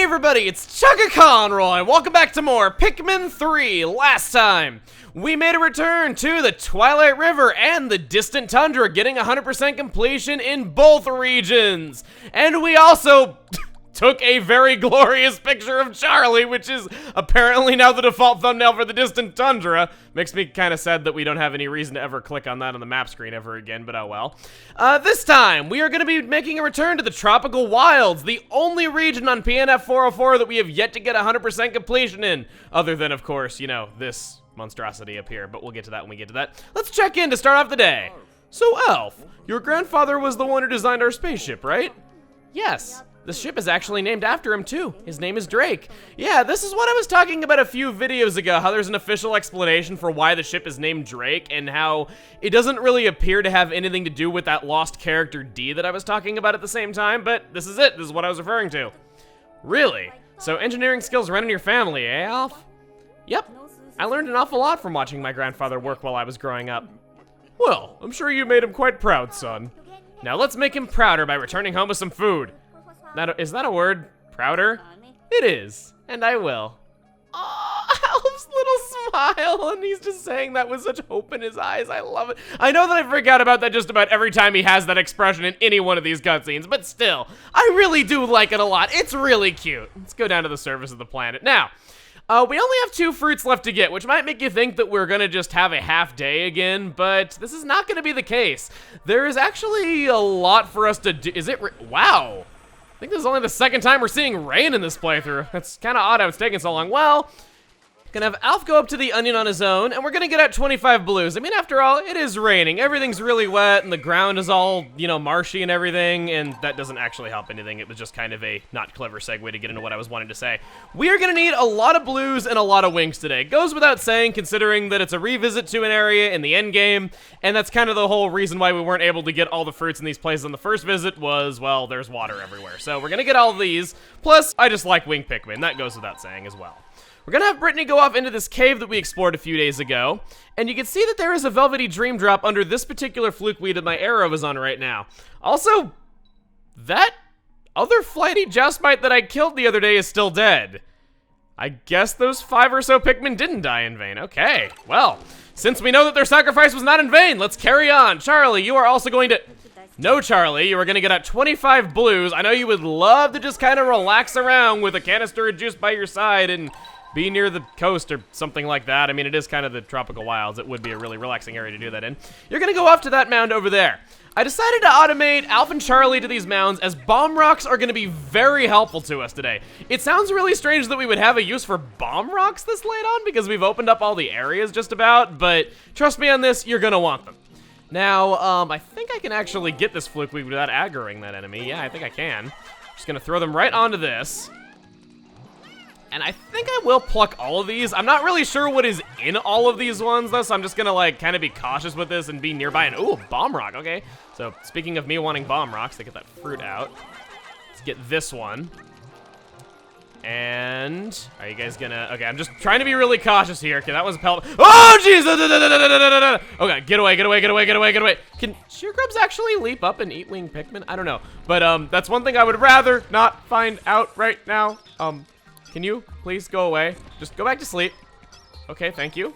everybody, it's Chugga Conroy. Welcome back to more Pikmin 3. Last time, we made a return to the Twilight River and the Distant Tundra, getting 100% completion in both regions. And we also took a very glorious picture of Charlie, which is apparently now the default thumbnail for the Distant Tundra. Makes me kind of sad that we don't have any reason to ever click on that on the map screen ever again, but oh well. This time, we are going to be making a return to the Tropical Wilds, the only region on PNF 404 that we have yet to get 100% completion in, other than, of course, you know, this monstrosity up here, but we'll get to that when we get to that. Let's check in to start off the day. So, Elf, your grandfather was the one who designed our spaceship, right? Yes. The ship is actually named after him, too. His name is Drake. Yeah, this is what I was talking about a few videos ago, how there's an official explanation for why the ship is named Drake, and how it doesn't really appear to have anything to do with that lost character D that I was talking about at the same time, but this is it. This is what I was referring to. Really? So engineering skills run in your family, eh, Alf? Yep. I learned an awful lot from watching my grandfather work while I was growing up. Well, I'm sure you made him quite proud, son. Now let's make him prouder by returning home with some food. Is that a word? Prouder? It is, and I will. Oh, Alf's little smile, and he's just saying that with such hope in his eyes. I love it. I know that I forget about that just about every time he has that expression in any one of these cutscenes, but still, I really do like it a lot. It's really cute. Let's go down to the surface of the planet. Now, we only have 2 fruits left to get, which might make you think that we're gonna just have a half day again, but this is not gonna be the case. There is actually a lot for us to do. Is it? Wow. I think this is only the second time we're seeing rain in this playthrough. That's kind of odd how it's taking so long. Well, gonna have Alf go up to the onion on his own, and we're gonna get out 25 blues. I mean, after all, it is raining. Everything's really wet, and the ground is all, you know, marshy and everything, and that doesn't actually help anything. It was just kind of a not clever segue to get into what I was wanting to say. We are gonna need a lot of blues and a lot of wings today. Goes without saying, considering that it's a revisit to an area in the end game, and that's kind of the whole reason why we weren't able to get all the fruits in these places on the first visit was, well, there's water everywhere. So we're gonna get all of these. Plus, I just like wing Pikmin. That goes without saying as well. We're gonna have Brittany go off into this cave that we explored a few days ago, and you can see that there is a velvety dream drop under this particular fluke weed that my arrow is on right now. Also, that other flighty Joustmite that I killed the other day is still dead. I guess those 5 or so Pikmin didn't die in vain. Okay, well, since we know that their sacrifice was not in vain, let's carry on. Charlie, you are also going to... No, Charlie, you are going to get out 25 blues. I know you would love to just kind of relax around with a canister of juice by your side and be near the coast or something like that. I mean, it is kind of the tropical wilds. It would be a really relaxing area to do that in. You're gonna go off to that mound over there. I decided to automate Alf and Charlie to these mounds, as bomb rocks are gonna be very helpful to us today. It sounds really strange that we would have a use for bomb rocks this late on, because we've opened up all the areas just about, but trust me on this, you're gonna want them. Now, I think I can actually get this fluke weed without aggroing that enemy. Yeah, I think I can. Just gonna throw them right onto this. And I think I will pluck all of these. I'm not really sure what is in all of these ones, though, so I'm just gonna, like, kind of be cautious with this and be nearby. And, ooh, bomb rock, okay. So, speaking of me wanting bomb rocks, to get that fruit out. Let's get this one. And, are you guys gonna, okay, I'm just trying to be really cautious here. Okay, that was a pellet. Oh, jeez! Okay, get away, get away, get away, get away, get away. Can sheargrubs actually leap up and eat winged Pikmin? I don't know. But, that's one thing I would rather not find out right now. Can you please go away? Just go back to sleep. Okay, thank you.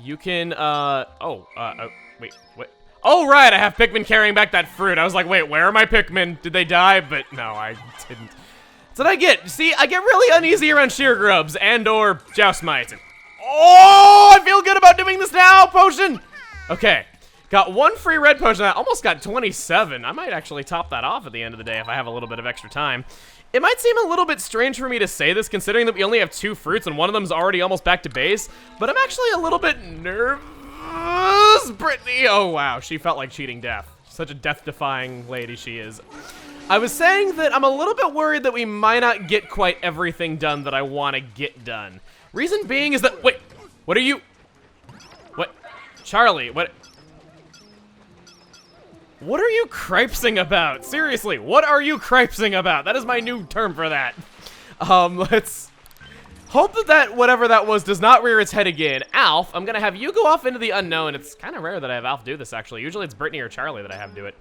You can, wait, what? Oh, right, I have Pikmin carrying back that fruit. I was like, wait, where are my Pikmin? Did they die? But no, I didn't. That's what I get. See, I get really uneasy around sheargrubs and or Joustmites. Oh, I feel good about doing this now, potion. Okay, got 1 free red potion. I almost got 27. I might actually top that off at the end of the day if I have a little bit of extra time. It might seem a little bit strange for me to say this, considering that we only have 2 fruits and one of them is already almost back to base, but I'm actually a little bit nervous. Brittany, oh wow, she felt like cheating death. Such a death-defying lady she is. I was saying that I'm a little bit worried that we might not get quite everything done that I want to get done. Reason being is that, wait, what are you, what, Charlie, what? What are you cripesing about? Seriously, what are you cripesing about? That is my new term for that. Let's Hope that whatever that was does not rear its head again. Alf, I'm gonna have you go off into the unknown. It's kind of rare that I have Alf do this, actually. Usually it's Brittany or Charlie that I have do it.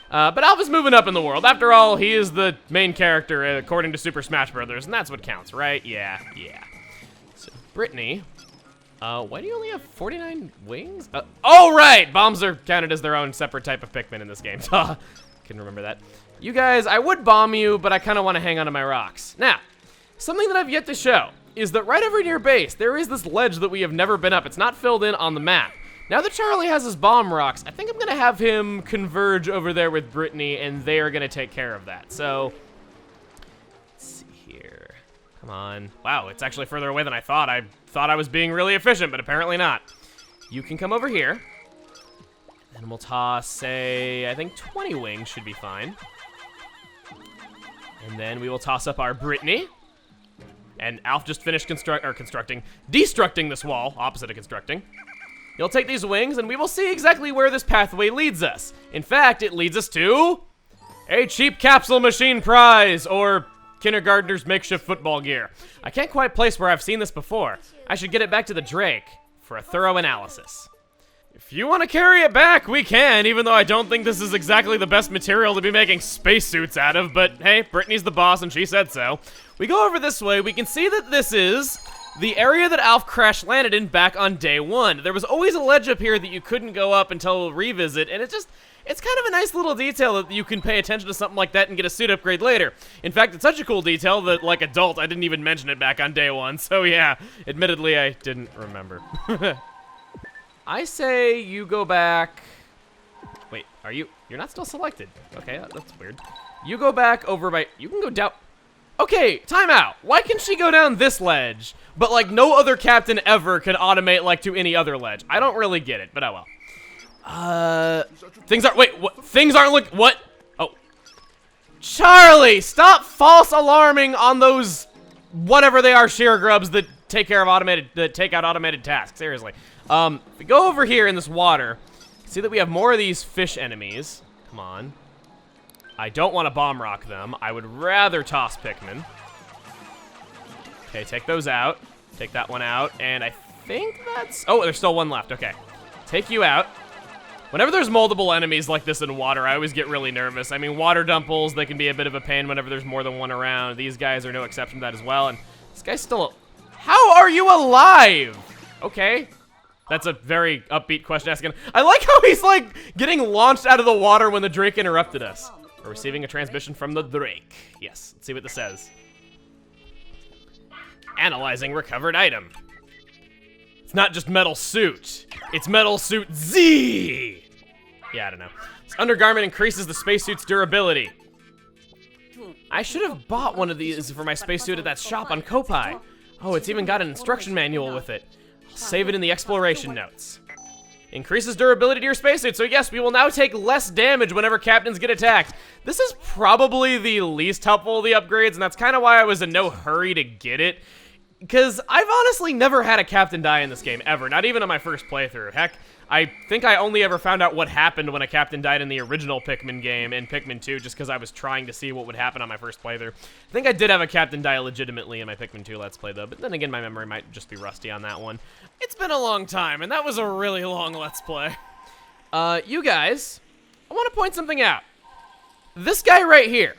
But Alf is moving up in the world. After all, he is the main character according to Super Smash Brothers, and that's what counts, right? Yeah. So, Brittany, why do you only have 49 wings? Oh, right! Bombs are counted as their own separate type of Pikmin in this game. Can remember that. You guys, I would bomb you, but I kind of want to hang on to my rocks. Now, something that I've yet to show is that right over near base, there is this ledge that we have never been up. It's not filled in on the map. Now that Charlie has his bomb rocks, I think I'm gonna have him converge over there with Brittany, and they are gonna take care of that. So, let's see here. Come on. Wow, it's actually further away than I thought. I thought I was being really efficient, but apparently not. You can come over here, and we'll toss, say, I think 20 wings should be fine. And then we will toss up our Brittany. And Alf just finished destructing this wall, opposite of constructing. You'll take these wings, and we will see exactly where this pathway leads us. In fact, it leads us to a cheap capsule machine prize, or kindergartner's makeshift football gear. I can't quite place where I've seen this before. I should get it back to the Drake for a thorough analysis. If you want to carry it back, we can, even though I don't think this is exactly the best material to be making spacesuits out of, but hey, Brittany's the boss and she said so. We go over this way, we can see that this is the area that Alf crash landed in back on day one. There was always a ledge up here that you couldn't go up until revisit, and it's kind of a nice little detail that you can pay attention to something like that and get a suit upgrade later. In fact, it's such a cool detail that, like adult, I didn't even mention it back on day one, so yeah, admittedly, I didn't remember. I say you go back. Wait, you're not still selected. Okay, that's weird. You go back over by, you can go down. Okay, time out. Why can she go down this ledge, but like no other captain ever can automate like to any other ledge? I don't really get it, but oh well. Things aren't looking, what? Oh. Charlie, stop false alarming on those, whatever they are, shear grubs that take out automated tasks, seriously. If we go over here in this water, see that we have more of these fish enemies. Come on. I don't want to bomb rock them. I would rather toss Pikmin. Okay, take those out. Take that one out, and I think that's... Oh, there's still one left, okay. Take you out. Whenever there's multiple enemies like this in water, I always get really nervous. I mean, water dumples, they can be a bit of a pain whenever there's more than one around. These guys are no exception to that as well, and this guy's still... How are you alive? Okay. That's a very upbeat question asking. I like how he's like getting launched out of the water when the Drake interrupted us. We're receiving a transmission from the Drake. Yes, let's see what this says. Analyzing recovered item. It's not just metal suit. It's metal suit Z. Yeah, I don't know. This undergarment increases the spacesuit's durability. I should have bought one of these for my spacesuit at that shop on Kopai. Oh, it's even got an instruction manual with it. I'll save it in the exploration notes. Increases durability to your spacesuit, so yes, we will now take less damage whenever captains get attacked. This is probably the least helpful of the upgrades, and that's kind of why I was in no hurry to get it. Because I've honestly never had a captain die in this game, ever. Not even on my first playthrough. Heck, I think I only ever found out what happened when a captain died in the original Pikmin game in Pikmin 2, just because I was trying to see what would happen on my first playthrough. I think I did have a captain die legitimately in my Pikmin 2 Let's Play, though, but then again, my memory might just be rusty on that one. It's been a long time, and that was a really long Let's Play. You guys, I want to point something out. This guy right here.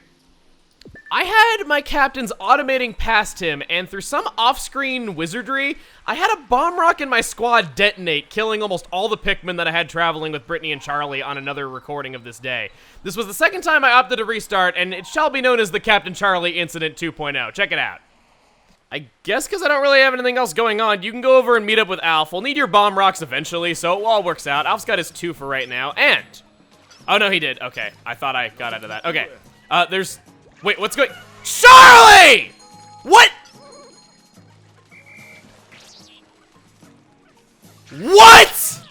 I had my captains automating past him, and through some off-screen wizardry, I had a bomb rock in my squad detonate, killing almost all the Pikmin that I had traveling with Brittany and Charlie on another recording of this day. This was the second time I opted to restart, and it shall be known as the Captain Charlie Incident 2.0. Check it out. I guess because I don't really have anything else going on, you can go over and meet up with Alf. We'll need your bomb rocks eventually, so it all works out. Alf's got his 2 for right now, and... Oh, no, he did. Okay, I thought I got out of that. Okay, there's... Wait, what's going... Charlie! What? What?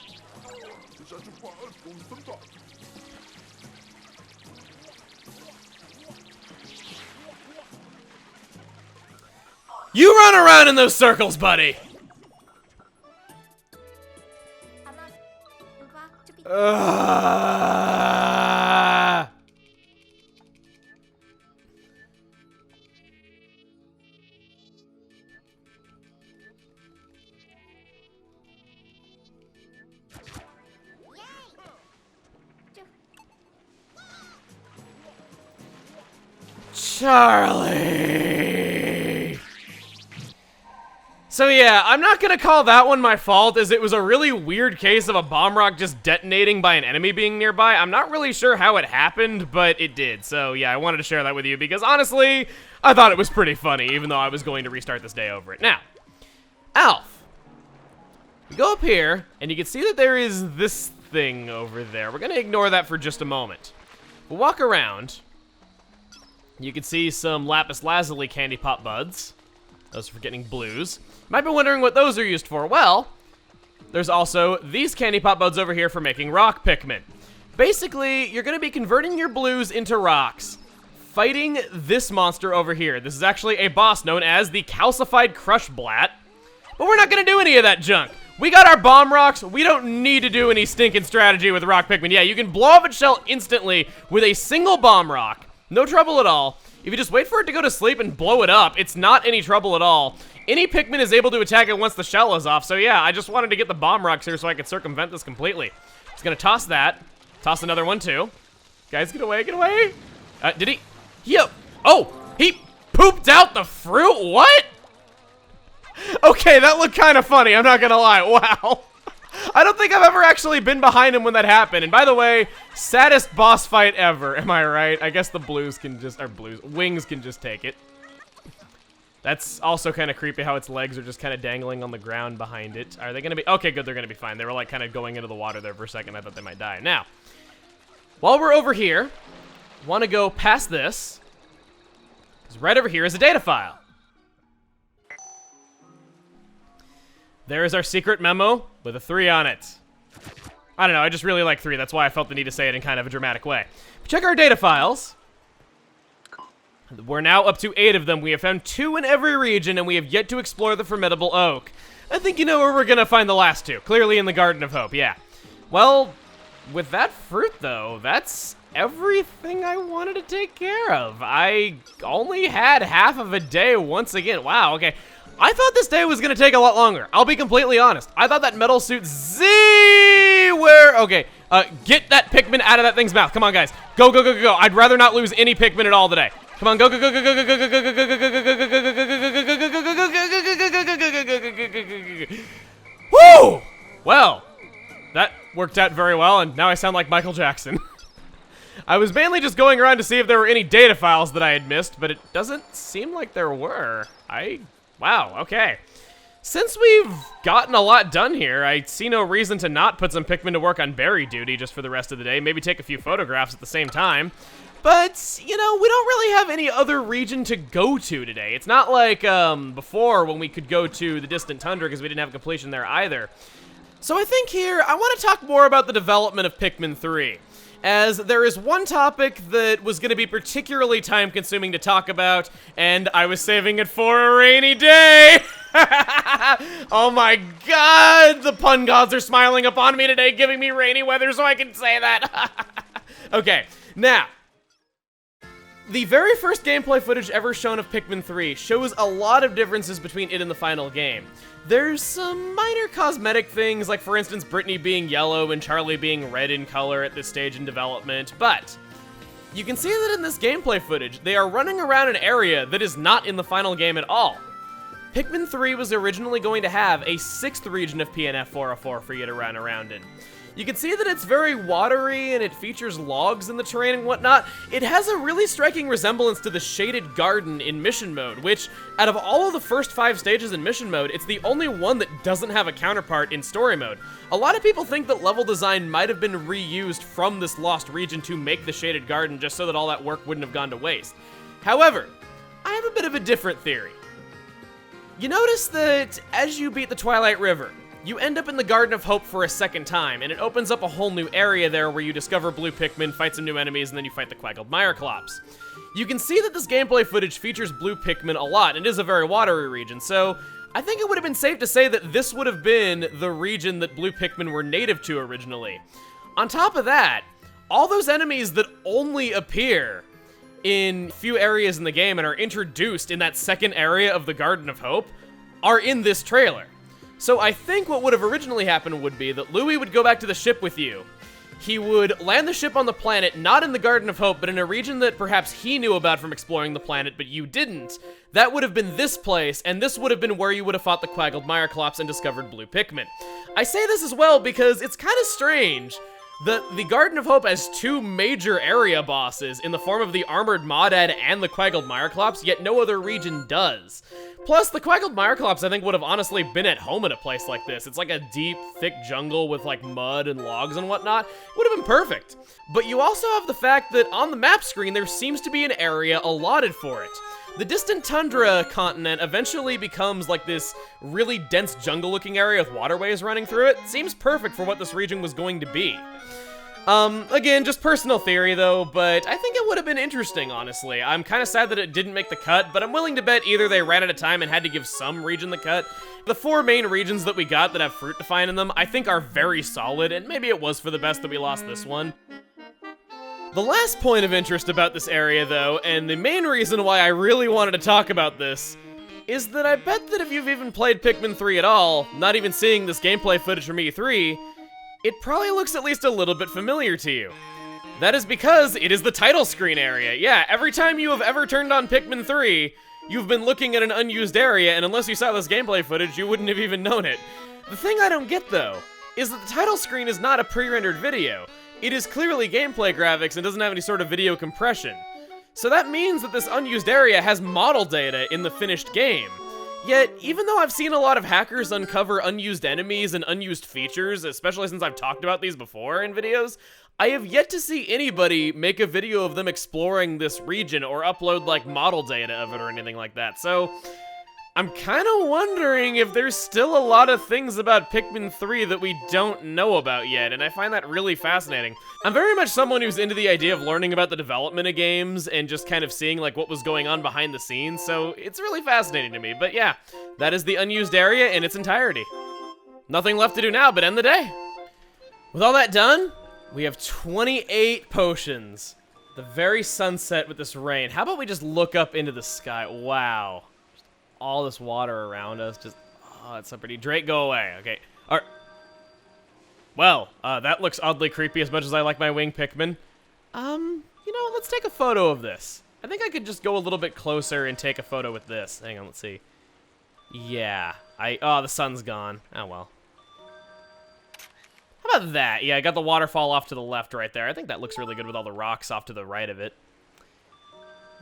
You run around in those circles, buddy. Charlie! So yeah, I'm not gonna call that one my fault, as it was a really weird case of a bomb rock just detonating by an enemy being nearby. I'm not really sure how it happened, but it did. So yeah, I wanted to share that with you because honestly, I thought it was pretty funny, even though I was going to restart this day over it. Now, Alf, you go up here, and you can see that there is this thing over there. We're gonna ignore that for just a moment. We'll walk around. You can see some lapis lazuli candy pop buds. Those are for getting blues. Might be wondering what those are used for. Well, there's also these candy pop buds over here for making rock Pikmin. Basically, you're gonna be converting your blues into rocks, fighting this monster over here. This is actually a boss known as the calcified crush blat, but we're not gonna do any of that junk. We got our bomb rocks. We don't need to do any stinking strategy with rock Pikmin. Yeah, you can blow up its shell instantly with a single bomb rock. No trouble at all. If you just wait for it to go to sleep and blow it up, it's not any trouble at all. Any Pikmin is able to attack it once the shell is off, so yeah, I just wanted to get the bomb rocks here so I could circumvent this completely. Just gonna toss that. Toss another one too. Guys, get away, get away. Did he? Oh, he pooped out the fruit? What? Okay, that looked kind of funny, I'm not gonna lie. Wow. I don't think I've ever actually been behind him when that happened. And by the way, saddest boss fight ever. Am I right? I guess the wings can just take it. That's also kind of creepy how its legs are just kind of dangling on the ground behind it. Are they going to be? Okay, good. They're going to be fine. They were like kind of going into the water there for a second. I thought they might die. Now, while we're over here, want to go past this. Because right over here is a data file. There is our secret memo with a 3 on it. I don't know, I just really like 3. That's why I felt the need to say it in kind of a dramatic way. Check our data files. We're now up to 8 of them. We have found 2 in every region, and we have yet to explore the formidable oak. I think you know where we're gonna find the last 2. Clearly in the Garden of Hope, yeah. Well, with that fruit, though, that's everything I wanted to take care of. I only had half of a day once again. Wow, okay. I thought this day was gonna take a lot longer. I'll be completely honest. I thought that metal suit okay, get that Pikmin out of that thing's mouth. Come on, guys. Go, go, go, go, go. I'd rather not lose any Pikmin at all today. Come on, go, go, go, go, go, go, go, go, go, go, go, go, go, go, go. Woo! Well, that worked out very well, and now I sound like Michael Jackson. I was mainly just going around to see if there were any data files that I had missed, but it doesn't seem like there were. Wow, okay. Since we've gotten a lot done here, I see no reason to not put some Pikmin to work on berry duty just for the rest of the day. Maybe take a few photographs at the same time. But, you know, we don't really have any other region to go to today. It's not like before when we could go to the distant tundra because we didn't have a completion there either. So I think here, I want to talk more about the development of Pikmin 3. As there is one topic that was going to be particularly time-consuming to talk about, and I was saving it for a rainy day! Oh my god! The pun gods are smiling upon me today, giving me rainy weather so I can say that! Okay, now, the very first gameplay footage ever shown of Pikmin 3 shows a lot of differences between it and the final game. There's some minor cosmetic things, like for instance Brittany being yellow and Charlie being red in color at this stage in development, but you can see that in this gameplay footage, they are running around an area that is not in the final game at all. Pikmin 3 was originally going to have a 6th region of PNF 404 for you to run around in. You can see that it's very watery and it features logs in the terrain and whatnot. It has a really striking resemblance to the shaded garden in mission mode, which, out of all of the first 5 stages in mission mode, it's the only one that doesn't have a counterpart in story mode. A lot of people think that level design might have been reused from this lost region to make the shaded garden just so that all that work wouldn't have gone to waste. However, I have a bit of a different theory. You notice that as you beat the Twilight River, you end up in the Garden of Hope for a second time, and it opens up a whole new area there where you discover blue Pikmin, fight some new enemies, and then you fight the Quaggled Myreclops. You can see that this gameplay footage features blue Pikmin a lot, and it is a very watery region, so I think it would have been safe to say that this would have been the region that blue Pikmin were native to originally. On top of that, all those enemies that only appear in few areas in the game and are introduced in that second area of the Garden of Hope are in this trailer. So I think what would have originally happened would be that Louie would go back to the ship with you. he would land the ship on the planet, not in the Garden of Hope, but in a region that perhaps he knew about from exploring the planet, but you didn't. That would have been this place, and this would have been where you would have fought the Quaggled Myroclops and discovered blue Pikmin. I say this as well because it's kind of strange. The Garden of Hope has two major area bosses in the form of the Armored Maudad and the Quaggled Myroclops, yet no other region does. Plus, the Quaggled Myroclops, I think, would have honestly been at home in a place like this. It's like a deep, thick jungle with, like, mud and logs and whatnot. It would have been perfect. But you also have the fact that on the map screen, there seems to be an area allotted for it. The distant tundra continent eventually becomes like this really dense jungle-looking area with waterways running through it. Seems perfect for what this region was going to be. Again, just personal theory though, but I think it would have been interesting, honestly. I'm kind of sad that it didn't make the cut, but I'm willing to bet either they ran out of time and had to give some region the cut. The 4 main regions that we got that have fruit to find in them, I think are very solid, and maybe it was for the best that we lost this one. The last point of interest about this area though, and the main reason why I really wanted to talk about this, is that I bet that if you've even played Pikmin 3 at all, not even seeing this gameplay footage from E3, it probably looks at least a little bit familiar to you. That is because it is the title screen area. Yeah, every time you have ever turned on Pikmin 3, you've been looking at an unused area, and unless you saw this gameplay footage, you wouldn't have even known it. The thing I don't get, though, is that the title screen is not a pre-rendered video. It is clearly gameplay graphics and doesn't have any sort of video compression. So that means that this unused area has model data in the finished game. Yet, even though I've seen a lot of hackers uncover unused enemies and unused features, especially since I've talked about these before in videos, I have yet to see anybody make a video of them exploring this region or upload, like, model data of it or anything like that. So, I'm kind of wondering if there's still a lot of things about Pikmin 3 that we don't know about yet, and I find that really fascinating. I'm very much someone who's into the idea of learning about the development of games and just kind of seeing like what was going on behind the scenes, so it's really fascinating to me. But yeah, that is the unused area in its entirety. Nothing left to do now but end the day. With all that done, we have 28 potions. The very sunset with this rain. How about we just look up into the sky? Wow. All this water around us, just, oh, it's so pretty. Drake, go away. Okay. All right. Well, that looks oddly creepy as much as I like my winged Pikmin. You know, let's take a photo of this. I think I could just go a little bit closer and take a photo with this. Hang on, let's see. Yeah, oh, the sun's gone. Oh, well. How about that? Yeah, I got the waterfall off to the left right there. I think that looks really good with all the rocks off to the right of it.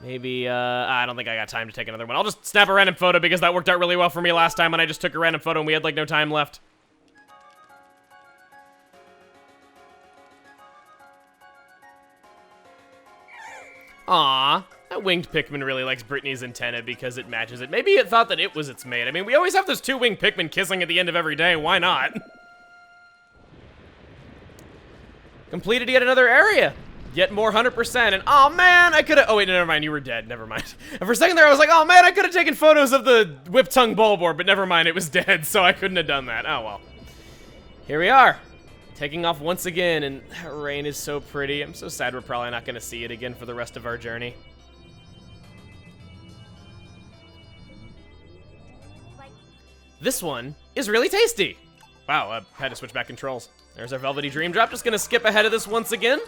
Maybe, I don't think I got time to take another one. I'll just snap a random photo because that worked out really well for me last time when I just took a random photo and we had, like, no time left. Aww, that winged Pikmin really likes Brittany's antenna because it matches it. Maybe it thought that it was its mate. I mean, we always have those 2 winged Pikmin kissing at the end of every day. Why not? Completed yet another area. Yet more 100%, and oh man, I could've, oh wait, never mind, you were dead, never mind. And for a second there, I was like, oh man, I could've taken photos of the whip-tongue Bulbor, but never mind, it was dead, so I couldn't have done that. Oh well. Here we are, taking off once again, and that rain is so pretty. I'm so sad we're probably not gonna see it again for the rest of our journey. This one is really tasty. Wow, I had to switch back controls. There's our Velvety Dream Drop. Just gonna skip ahead of this once again,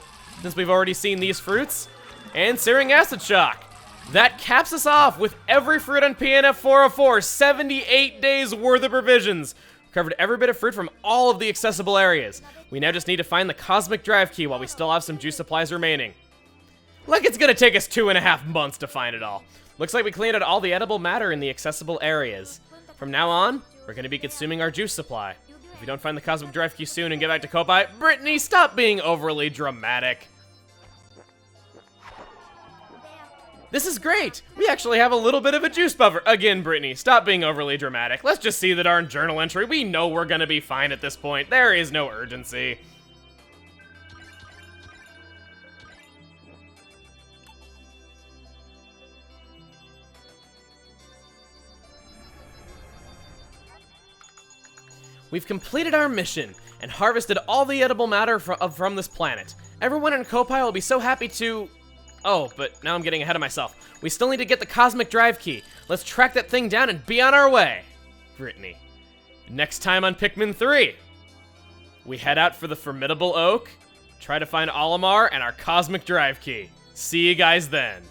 since we've already seen these fruits. And Searing Acid Shock. That caps us off with every fruit on PNF 404, 78 days worth of provisions. We've covered every bit of fruit from all of the accessible areas. We now just need to find the Cosmic Drive Key while we still have some juice supplies remaining. Like it's gonna take us 2.5 months to find it all. Looks like we cleaned out all the edible matter in the accessible areas. From now on, we're gonna be consuming our juice supply. If we don't find the Cosmic Drive Key soon and get back to Kopai, Brittany, stop being overly dramatic. This is great! We actually have a little bit of a juice buffer. Again, Brittany, stop being overly dramatic. Let's just see the darn journal entry. We know we're gonna be fine at this point. There is no urgency. We've completed our mission and harvested all the edible matter from this planet. Everyone in Kopai will be so happy to... Oh, but now I'm getting ahead of myself. We still need to get the Cosmic Drive Key. Let's track that thing down and be on our way. Brittany. Next time on Pikmin 3, we head out for the Formidable Oak try to find Olimar and our Cosmic Drive Key. See you guys then.